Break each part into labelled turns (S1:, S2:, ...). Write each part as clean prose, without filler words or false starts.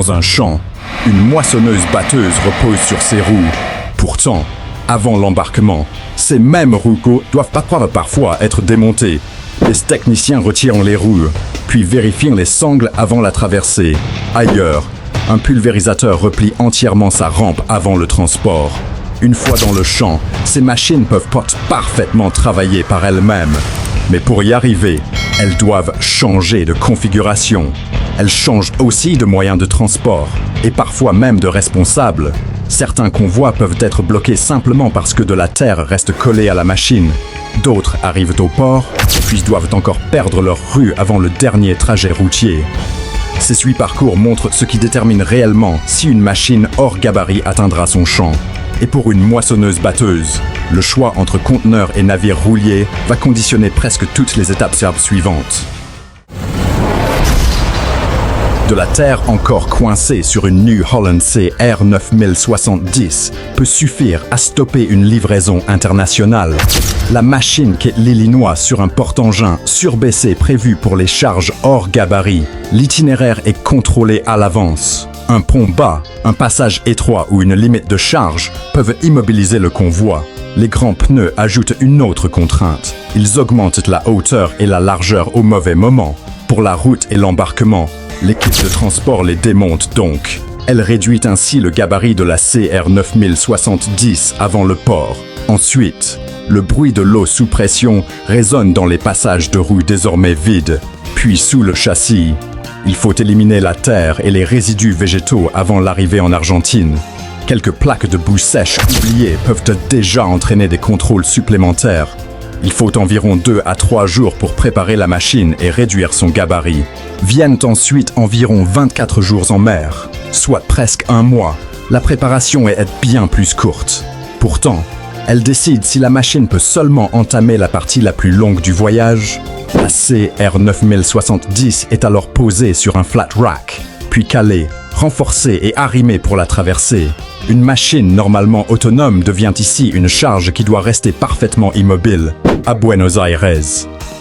S1: Dans un champ, une moissonneuse-batteuse repose sur ses roues. Pourtant, avant l'embarquement, ces mêmes roues doivent parfois être démontées. Les techniciens retirent les roues, puis vérifient les sangles avant la traversée. Ailleurs, un pulvérisateur replie entièrement sa rampe avant le transport. Une fois dans le champ, ces machines peuvent parfaitement travailler par elles-mêmes. Mais pour y arriver, elles doivent changer de configuration. Elles changent aussi de moyens de transport, et parfois même de responsables. Certains convois peuvent être bloqués simplement parce que de la terre reste collée à la machine. D'autres arrivent au port, puis doivent encore perdre leur rue avant le dernier trajet routier. Ces suivi-parcours montrent ce qui détermine réellement si une machine hors gabarit atteindra son champ. Et pour une moissonneuse-batteuse, le choix entre conteneurs et navires rouliers va conditionner presque toutes les étapes suivantes. De la terre encore coincée sur une New Holland CR 9070 peut suffire à stopper une livraison internationale. La machine quitte l'Illinois sur un porte-engin surbaissé prévu pour les charges hors gabarit. L'itinéraire est contrôlé à l'avance. Un pont bas, un passage étroit ou une limite de charge peuvent immobiliser le convoi. Les grands pneus ajoutent une autre contrainte. Ils augmentent la hauteur et la largeur au mauvais moment. Pour la route et l'embarquement, l'équipe de transport les démonte donc. Elle réduit ainsi le gabarit de la CR 9070 avant le port. Ensuite, le bruit de l'eau sous pression résonne dans les passages de roues désormais vides, puis sous le châssis. Il faut éliminer la terre et les résidus végétaux avant l'arrivée en Argentine. Quelques plaques de boue sèche oubliées peuvent déjà entraîner des contrôles supplémentaires. Il faut environ 2 à 3 jours pour préparer la machine et réduire son gabarit. Viennent ensuite environ 24 jours en mer, soit presque un mois. La préparation est bien plus courte. Pourtant, elle décide si la machine peut seulement entamer la partie la plus longue du voyage. La CR 9070 est alors posée sur un flat rack, puis calée, renforcée et arrimée pour la traversée. Une machine normalement autonome devient ici une charge qui doit rester parfaitement immobile. À Buenos Aires,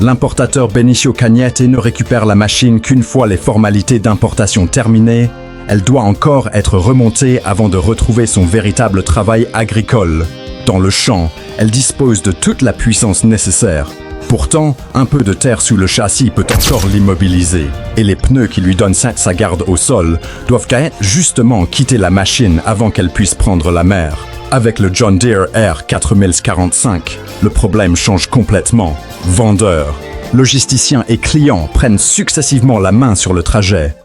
S1: l'importateur Benicio Cañete ne récupère la machine qu'une fois les formalités d'importation terminées. Elle doit encore être remontée avant de retrouver son véritable travail agricole. Dans le champ, elle dispose de toute la puissance nécessaire. Pourtant, un peu de terre sous le châssis peut encore l'immobiliser, et les pneus qui lui donnent sa garde au sol doivent justement quitter la machine avant qu'elle puisse prendre la mer. Avec le John Deere R 4045, le problème change complètement. Vendeurs, logisticiens et clients prennent successivement la main sur le trajet.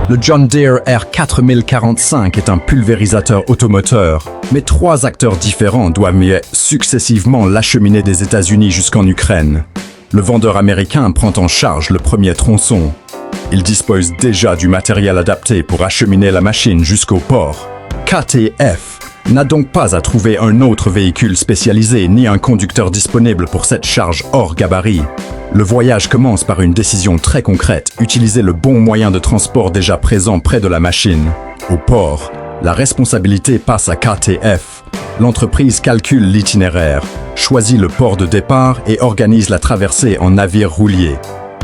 S1: Le John Deere R 4045 est un pulvérisateur automoteur, mais 3 acteurs différents doivent successivement l'acheminer des États-Unis jusqu'en Ukraine. Le vendeur américain prend en charge le premier tronçon. Il dispose déjà du matériel adapté pour acheminer la machine jusqu'au port. KTF n'a donc pas à trouver un autre véhicule spécialisé ni un conducteur disponible pour cette charge hors gabarit. Le voyage commence par une décision très concrète, utiliser le bon moyen de transport déjà présent près de la machine. Au port, la responsabilité passe à KTF. L'entreprise calcule l'itinéraire, choisit le port de départ et organise la traversée en navire roulier.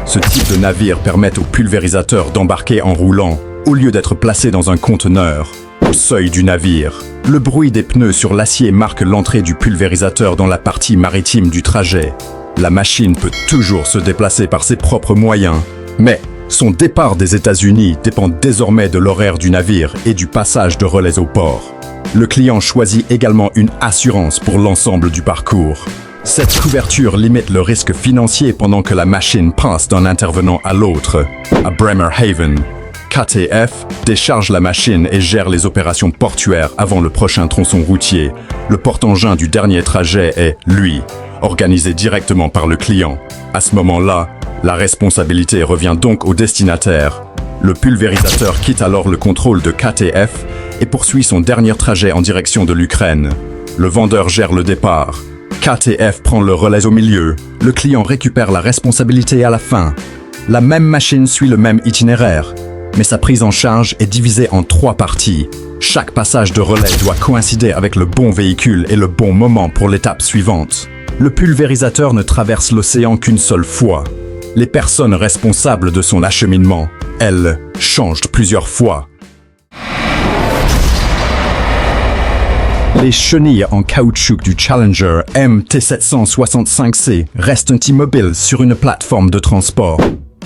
S1: Ce type de navire permet au pulvérisateur d'embarquer en roulant, au lieu d'être placé dans un conteneur. Au seuil du navire, le bruit des pneus sur l'acier marque l'entrée du pulvérisateur dans la partie maritime du trajet. La machine peut toujours se déplacer par ses propres moyens, mais son départ des États-Unis dépend désormais de l'horaire du navire et du passage de relais au port. Le client choisit également une assurance pour l'ensemble du parcours. Cette couverture limite le risque financier pendant que la machine passe d'un intervenant à l'autre. À Bremerhaven, KTF décharge la machine et gère les opérations portuaires avant le prochain tronçon routier. Le porte-engin du dernier trajet est, lui, organisé directement par le client. À ce moment-là, la responsabilité revient donc au destinataire. Le pulvérisateur quitte alors le contrôle de KTF et poursuit son dernier trajet en direction de l'Ukraine. Le vendeur gère le départ. KTF prend le relais au milieu. Le client récupère la responsabilité à la fin. La même machine suit le même itinéraire, mais sa prise en charge est divisée en 3 parties. Chaque passage de relais doit coïncider avec le bon véhicule et le bon moment pour l'étape suivante. Le pulvérisateur ne traverse l'océan qu'une seule fois. Les personnes responsables de son acheminement, elles, changent plusieurs fois. Les chenilles en caoutchouc du Challenger MT765C restent immobiles sur une plateforme de transport.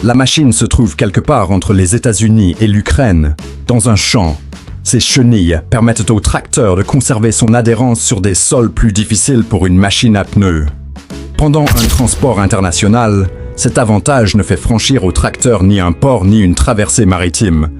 S1: La machine se trouve quelque part entre les États-Unis et l'Ukraine, dans un champ. Ces chenilles permettent au tracteur de conserver son adhérence sur des sols plus difficiles pour une machine à pneus. Pendant un transport international, cet avantage ne fait franchir au tracteur ni un port ni une traversée maritime.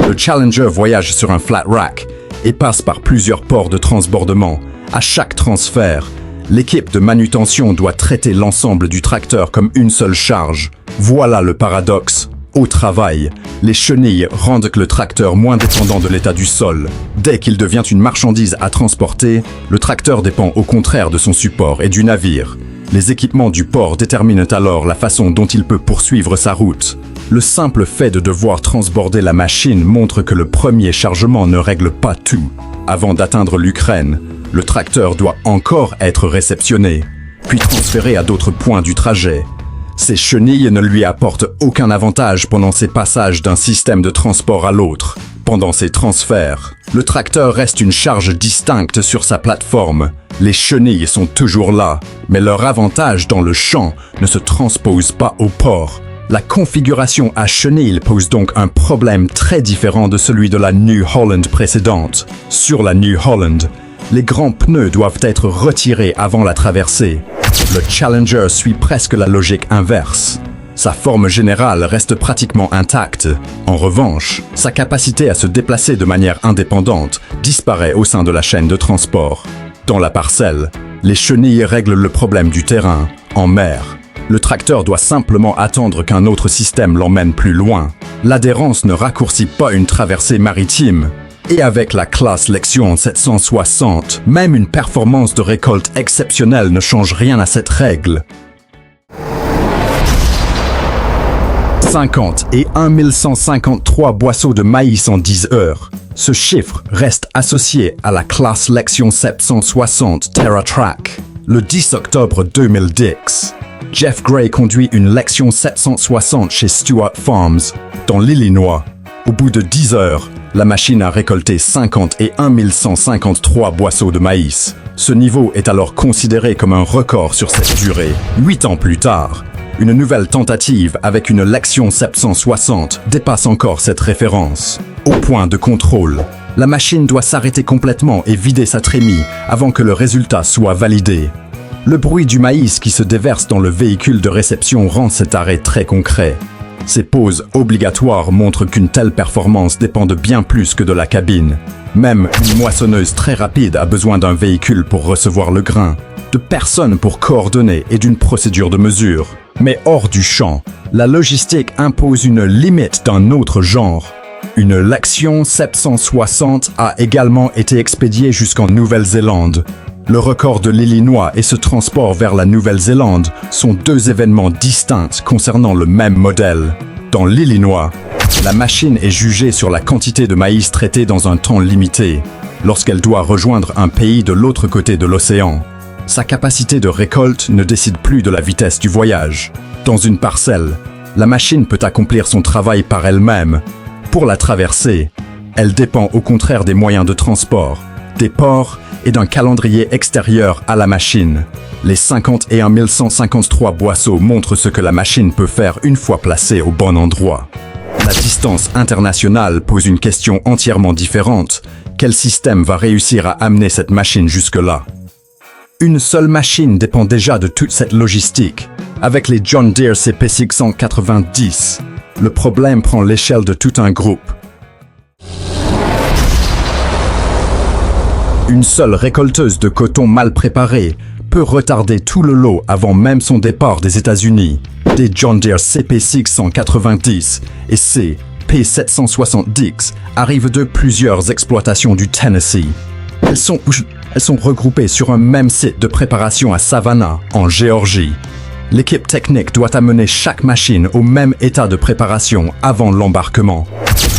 S1: Le Challenger voyage sur un flat rack et passe par plusieurs ports de transbordement. À chaque transfert, l'équipe de manutention doit traiter l'ensemble du tracteur comme une seule charge. Voilà le paradoxe. Au travail, les chenilles rendent le tracteur moins dépendant de l'état du sol. Dès qu'il devient une marchandise à transporter, le tracteur dépend au contraire de son support et du navire. Les équipements du port déterminent alors la façon dont il peut poursuivre sa route. Le simple fait de devoir transborder la machine montre que le premier chargement ne règle pas tout. Avant d'atteindre l'Ukraine, le tracteur doit encore être réceptionné, puis transféré à d'autres points du trajet. Ces chenilles ne lui apportent aucun avantage pendant ses passages d'un système de transport à l'autre. Pendant ces transferts, le tracteur reste une charge distincte sur sa plateforme. Les chenilles sont toujours là, mais leur avantage dans le champ ne se transpose pas au port. La configuration à chenilles pose donc un problème très différent de celui de la New Holland précédente. Sur la New Holland, les grands pneus doivent être retirés avant la traversée. Le Challenger suit presque la logique inverse. Sa forme générale reste pratiquement intacte. En revanche, sa capacité à se déplacer de manière indépendante disparaît au sein de la chaîne de transport. Dans la parcelle, les chenilles règlent le problème du terrain. En mer, le tracteur doit simplement attendre qu'un autre système l'emmène plus loin. L'adhérence ne raccourcit pas une traversée maritime. Et avec la classe Lexion 760, même une performance de récolte exceptionnelle ne change rien à cette règle. 50 et 1153 boisseaux de maïs en 10 heures. Ce chiffre reste associé à la classe Lexion 760 TerraTrack. Le 10 octobre 2010, Jeff Gray conduit une Lexion 760 chez Stewart Farms, dans l'Illinois. Au bout de 10 heures, la machine a récolté 50 et 1153 boisseaux de maïs. Ce niveau est alors considéré comme un record sur cette durée. 8 ans plus tard, une nouvelle tentative avec une Lexion 760 dépasse encore cette référence. Au point de contrôle, la machine doit s'arrêter complètement et vider sa trémie avant que le résultat soit validé. Le bruit du maïs qui se déverse dans le véhicule de réception rend cet arrêt très concret. Ces pauses obligatoires montrent qu'une telle performance dépend de bien plus que de la cabine. Même une moissonneuse très rapide a besoin d'un véhicule pour recevoir le grain, de personnes pour coordonner et d'une procédure de mesure. Mais hors du champ, la logistique impose une limite d'un autre genre. Une Lexion 760 a également été expédiée jusqu'en Nouvelle-Zélande. Le record de l'Illinois et ce transport vers la Nouvelle-Zélande sont deux événements distincts concernant le même modèle. Dans l'Illinois, la machine est jugée sur la quantité de maïs traité dans un temps limité, lorsqu'elle doit rejoindre un pays de l'autre côté de l'océan. Sa capacité de récolte ne décide plus de la vitesse du voyage. Dans une parcelle, la machine peut accomplir son travail par elle-même. Pour la traversée, elle dépend au contraire des moyens de transport, des ports et d'un calendrier extérieur à la machine. Les 50 et 1153 boisseaux montrent ce que la machine peut faire une fois placée au bon endroit. La distance internationale pose une question entièrement différente. Quel système va réussir à amener cette machine jusque-là? Une seule machine dépend déjà de toute cette logistique. Avec les John Deere CP690, le problème prend l'échelle de tout un groupe. Une seule récolteuse de coton mal préparée peut retarder tout le lot avant même son départ des États-Unis. Des John Deere CP690 et CP770 arrivent de plusieurs exploitations du Tennessee. Elles sont regroupées sur un même site de préparation à Savannah, en Géorgie. L'équipe technique doit amener chaque machine au même état de préparation avant l'embarquement.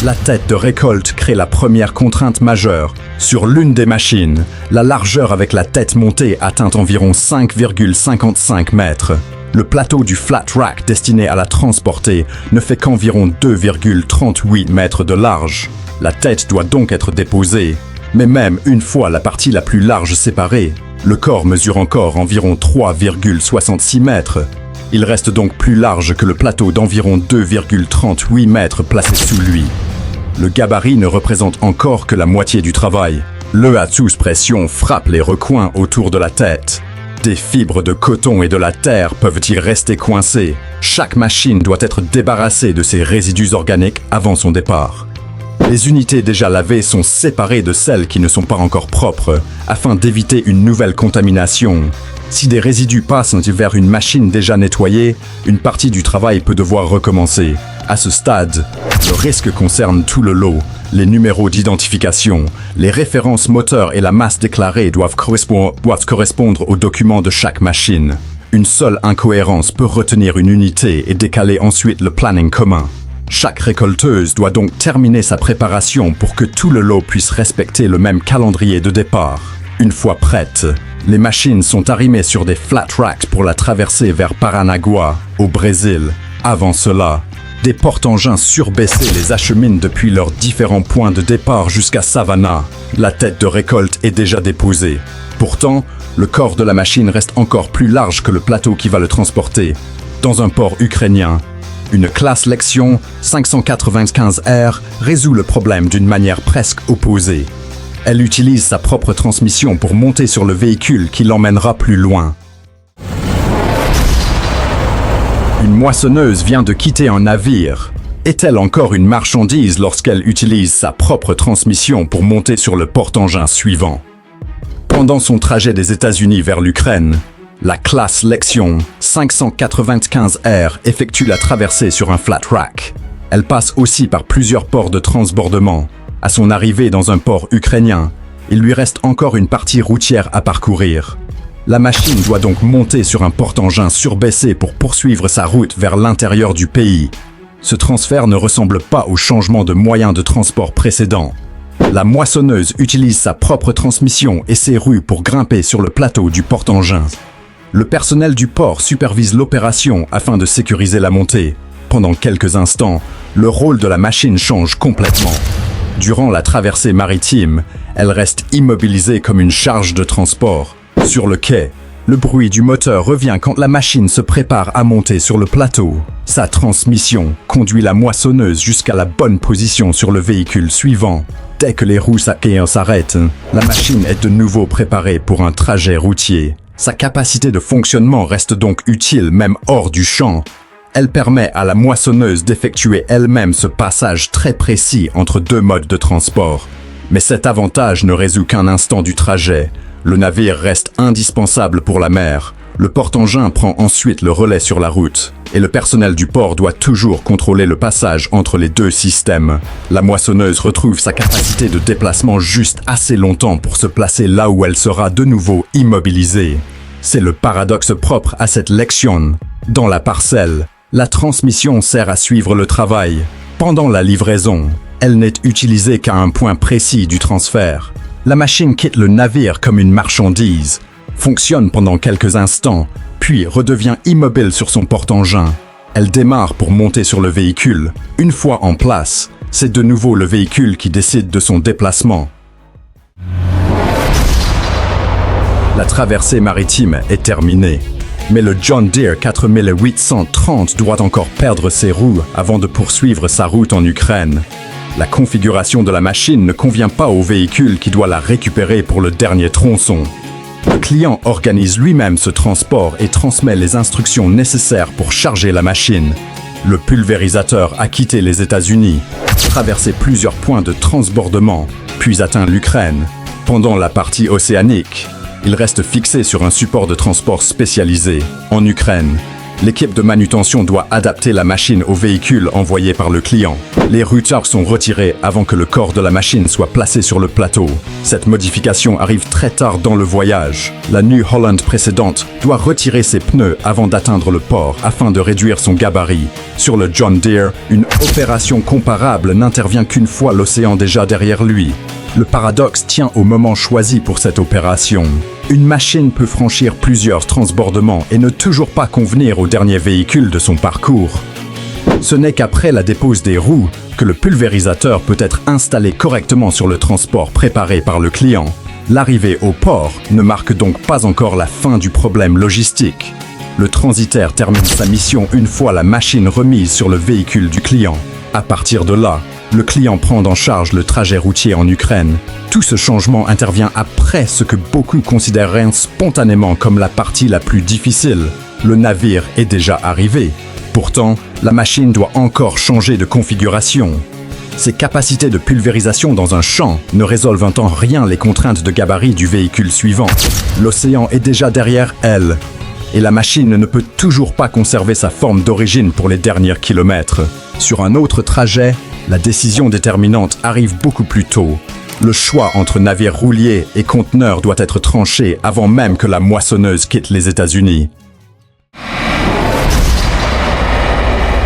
S1: La tête de récolte crée la première contrainte majeure. Sur l'une des machines, la largeur avec la tête montée atteint environ 5,55 mètres. Le plateau du flat rack destiné à la transporter ne fait qu'environ 2,38 mètres de large. La tête doit donc être déposée. Mais même une fois la partie la plus large séparée, le corps mesure encore environ 3,66 mètres. Il reste donc plus large que le plateau d'environ 2,38 mètres placé sous lui. Le gabarit ne représente encore que la moitié du travail. Le à sous pression frappe les recoins autour de la tête. Des fibres de coton et de la terre peuvent y rester coincées. Chaque machine doit être débarrassée de ses résidus organiques avant son départ. Les unités déjà lavées sont séparées de celles qui ne sont pas encore propres, afin d'éviter une nouvelle contamination. Si des résidus passent vers une machine déjà nettoyée, une partie du travail peut devoir recommencer. À ce stade, le risque concerne tout le lot. Les numéros d'identification, les références moteurs et la masse déclarée doivent correspondre aux documents de chaque machine. Une seule incohérence peut retenir une unité et décaler ensuite le planning commun. Chaque récolteuse doit donc terminer sa préparation pour que tout le lot puisse respecter le même calendrier de départ. Une fois prêtes, les machines sont arrimées sur des flat racks pour la traversée vers Paranagua, au Brésil. Avant cela, des porte-engins surbaissés les acheminent depuis leurs différents points de départ jusqu'à Savannah. La tête de récolte est déjà déposée. Pourtant, le corps de la machine reste encore plus large que le plateau qui va le transporter. Dans un port ukrainien, une classe Lexion 595R résout le problème d'une manière presque opposée. Elle utilise sa propre transmission pour monter sur le véhicule qui l'emmènera plus loin. Une moissonneuse vient de quitter un navire. Est-elle encore une marchandise lorsqu'elle utilise sa propre transmission pour monter sur le porte-engins suivant? Pendant son trajet des États-Unis vers l'Ukraine, la classe Lexion 595R effectue la traversée sur un flat rack. Elle passe aussi par plusieurs ports de transbordement. À son arrivée dans un port ukrainien, il lui reste encore une partie routière à parcourir. La machine doit donc monter sur un porte-engins surbaissé pour poursuivre sa route vers l'intérieur du pays. Ce transfert ne ressemble pas au changement de moyen de transport précédent. La moissonneuse utilise sa propre transmission et ses roues pour grimper sur le plateau du porte-engins. Le personnel du port supervise l'opération afin de sécuriser la montée. Pendant quelques instants, le rôle de la machine change complètement. Durant la traversée maritime, elle reste immobilisée comme une charge de transport. Sur le quai, le bruit du moteur revient quand la machine se prépare à monter sur le plateau. Sa transmission conduit la moissonneuse jusqu'à la bonne position sur le véhicule suivant. Dès que les roues s'arrêtent, la machine est de nouveau préparée pour un trajet routier. Sa capacité de fonctionnement reste donc utile même hors du champ. Elle permet à la moissonneuse d'effectuer elle-même ce passage très précis entre deux modes de transport. Mais cet avantage ne résout qu'un instant du trajet. Le navire reste indispensable pour la mer. Le porte-engins prend ensuite le relais sur la route. Et le personnel du port doit toujours contrôler le passage entre les deux systèmes. La moissonneuse retrouve sa capacité de déplacement juste assez longtemps pour se placer là où elle sera de nouveau immobilisée. C'est le paradoxe propre à cette Lexion. Dans la parcelle, la transmission sert à suivre le travail. Pendant la livraison, elle n'est utilisée qu'à un point précis du transfert. La machine quitte le navire comme une marchandise, fonctionne pendant quelques instants, puis redevient immobile sur son porte-engins. Elle démarre pour monter sur le véhicule. Une fois en place, c'est de nouveau le véhicule qui décide de son déplacement. La traversée maritime est terminée. Mais le John Deere 4830 doit encore perdre ses roues avant de poursuivre sa route en Ukraine. La configuration de la machine ne convient pas au véhicule qui doit la récupérer pour le dernier tronçon. Le client organise lui-même ce transport et transmet les instructions nécessaires pour charger la machine. Le pulvérisateur a quitté les États-Unis, traversé plusieurs points de transbordement, puis atteint l'Ukraine. Pendant la partie océanique, il reste fixé sur un support de transport spécialisé. En Ukraine, l'équipe de manutention doit adapter la machine au véhicule envoyé par le client. Les routeurs sont retirés avant que le corps de la machine soit placé sur le plateau. Cette modification arrive très tard dans le voyage. La New Holland précédente doit retirer ses pneus avant d'atteindre le port afin de réduire son gabarit. Sur le John Deere, une opération comparable n'intervient qu'une fois l'océan déjà derrière lui. Le paradoxe tient au moment choisi pour cette opération. Une machine peut franchir plusieurs transbordements et ne toujours pas convenir au dernier véhicule de son parcours. Ce n'est qu'après la dépose des roues que le pulvérisateur peut être installé correctement sur le transport préparé par le client. L'arrivée au port ne marque donc pas encore la fin du problème logistique. Le transitaire termine sa mission une fois la machine remise sur le véhicule du client. À partir de là, le client prend en charge le trajet routier en Ukraine. Tout ce changement intervient après ce que beaucoup considéreraient spontanément comme la partie la plus difficile. Le navire est déjà arrivé. Pourtant, la machine doit encore changer de configuration. Ses capacités de pulvérisation dans un champ ne résolvent en rien les contraintes de gabarit du véhicule suivant. L'océan est déjà derrière elle, et la machine ne peut toujours pas conserver sa forme d'origine pour les derniers kilomètres. Sur un autre trajet, la décision déterminante arrive beaucoup plus tôt. Le choix entre navire roulier et conteneur doit être tranché avant même que la moissonneuse quitte les États-Unis.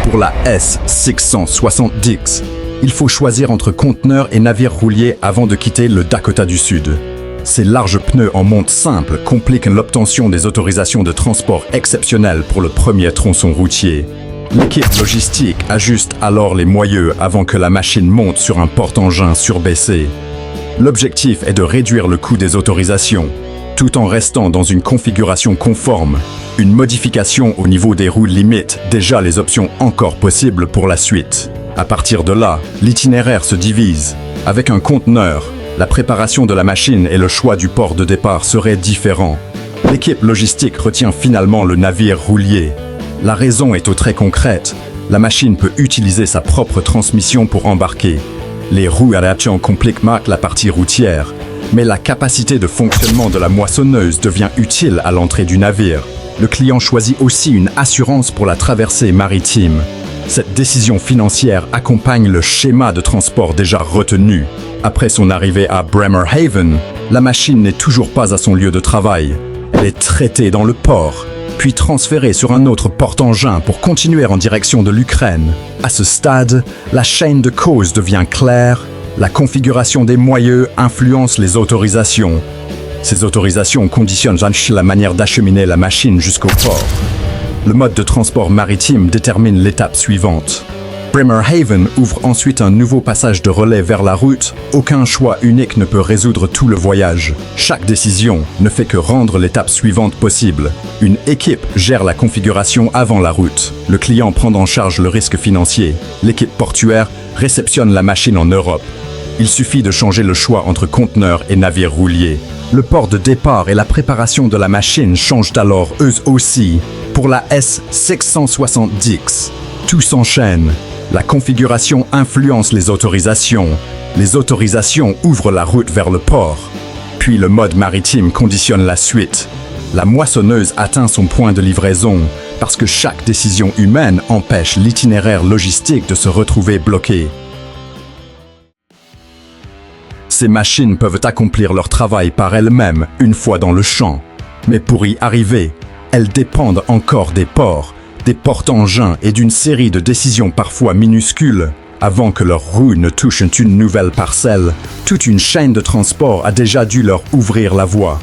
S1: Pour la S-660X, il faut choisir entre conteneur et navire roulier avant de quitter le Dakota du Sud. Ces larges pneus en monte simple compliquent l'obtention des autorisations de transport exceptionnelles pour le premier tronçon routier. L'équipe logistique ajuste alors les moyeux avant que la machine monte sur un porte-engin surbaissé. L'objectif est de réduire le coût des autorisations, tout en restant dans une configuration conforme. Une modification au niveau des roues limite déjà les options encore possibles pour la suite. À partir de là, l'itinéraire se divise. Avec un conteneur, la préparation de la machine et le choix du port de départ seraient différents. L'équipe logistique retient finalement le navire roulier. La raison est très concrète. La machine peut utiliser sa propre transmission pour embarquer. Les roues adaptation compliquent la partie routière, mais la capacité de fonctionnement de la moissonneuse devient utile à l'entrée du navire. Le client choisit aussi une assurance pour la traversée maritime. Cette décision financière accompagne le schéma de transport déjà retenu. Après son arrivée à Bremerhaven, la machine n'est toujours pas à son lieu de travail. Elle est traitée dans le port, puis transférée sur un autre porte-engin pour continuer en direction de l'Ukraine. À ce stade, la chaîne de cause devient claire. La configuration des moyeux influence les autorisations. Ces autorisations conditionnent la manière d'acheminer la machine jusqu'au port. Le mode de transport maritime détermine l'étape suivante. Bremerhaven ouvre ensuite un nouveau passage de relais vers la route. Aucun choix unique ne peut résoudre tout le voyage. Chaque décision ne fait que rendre l'étape suivante possible. Une équipe gère la configuration avant la route. Le client prend en charge le risque financier. L'équipe portuaire réceptionne la machine en Europe. Il suffit de changer le choix entre conteneur et navire roulier. Le port de départ et la préparation de la machine changent alors eux aussi. Pour la S-660X, tout s'enchaîne. La configuration influence les autorisations. Les autorisations ouvrent la route vers le port. Puis le mode maritime conditionne la suite. La moissonneuse atteint son point de livraison parce que chaque décision humaine empêche l'itinéraire logistique de se retrouver bloqué. Ces machines peuvent accomplir leur travail par elles-mêmes une fois dans le champ. Mais pour y arriver, elles dépendent encore des ports, des porte-engins et d'une série de décisions parfois minuscules. Avant que leurs roues ne touchent une nouvelle parcelle, toute une chaîne de transport a déjà dû leur ouvrir la voie.